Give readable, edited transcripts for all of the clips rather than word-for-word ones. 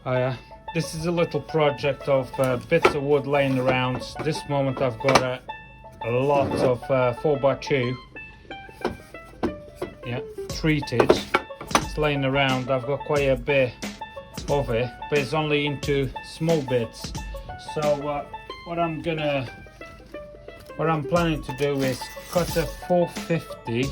This is a little project of bits of wood laying around. This moment I've got a lot of 4x2, yeah, treated. It's laying around. I've got quite a bit of it, but it's only into small bits. So what I'm planning to do is cut a 450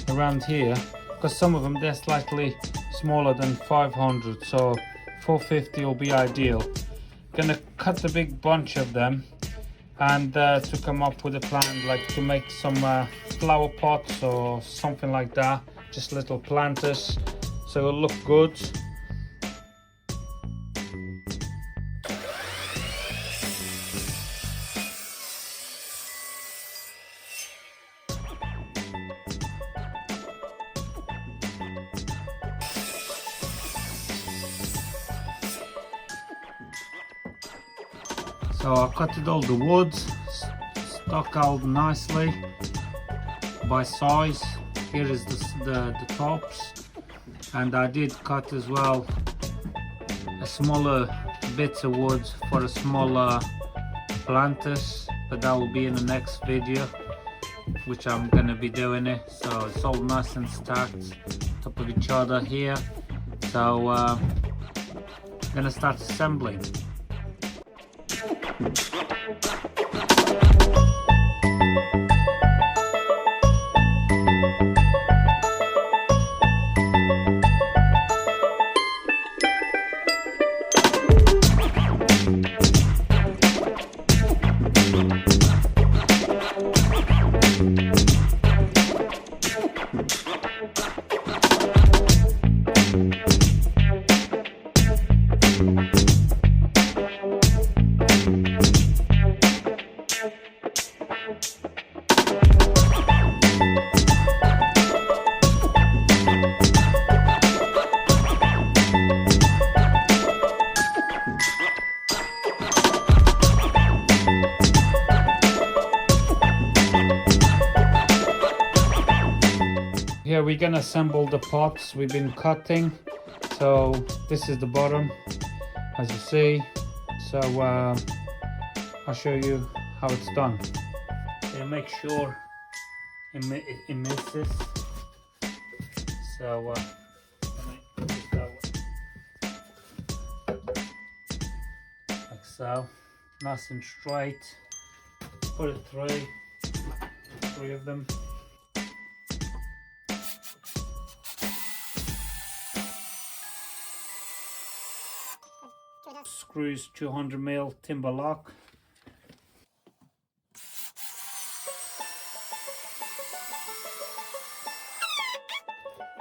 around here, because some of them they're slightly smaller than 500, so 450 will be ideal. Gonna cut a big bunch of them, and to come up with a plan, like to make some flower pots or something like that, just little planters, so it'll look good. So I cutted all the wood, stuck out nicely by size. Here is the tops, and I did cut as well a smaller bits of wood for a smaller planters, but that will be in the next video, which I'm gonna be doing it. So it's all nice and stacked top of each other here. So I'm gonna start assembling. Here we're gonna assemble the pots we've been cutting. So this is the bottom, as you see. So I'll show you how it's done. So make sure it misses. So like so, nice and straight. Put it three of them. Screws 200mm timber lock.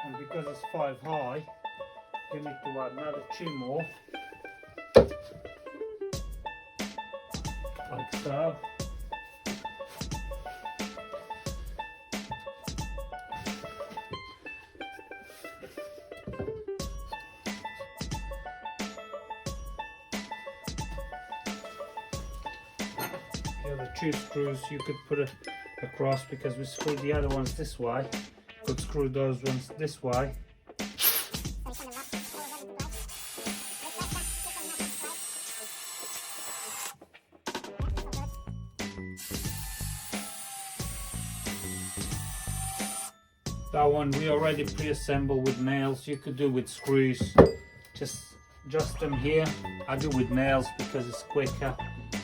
And because it's 5 high, you need to add another 2 more. Like so. The 2 screws you could put it across, because we screwed the other ones this way. Could screw those ones this way. That one we already pre-assembled with nails. You could do with screws. Just adjust them here. I do with nails because it's quicker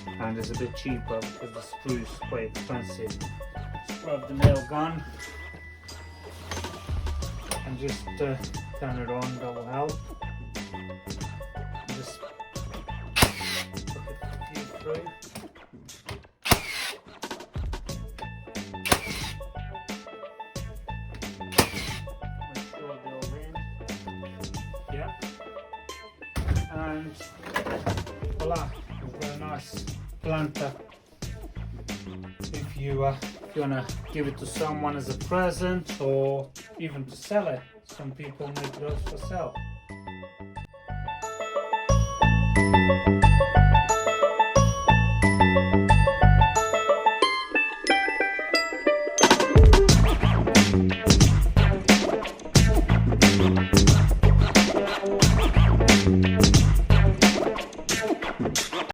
and it's a bit cheaper, because the screw is quite expensive. Just grab the nail gun and just turn it on, that will help. Just put a few through. Make sure they're all in. Yeah. And voila, we've got a nice planter. If you wanna give it to someone as a present, or even to sell it. Some people make those for sale.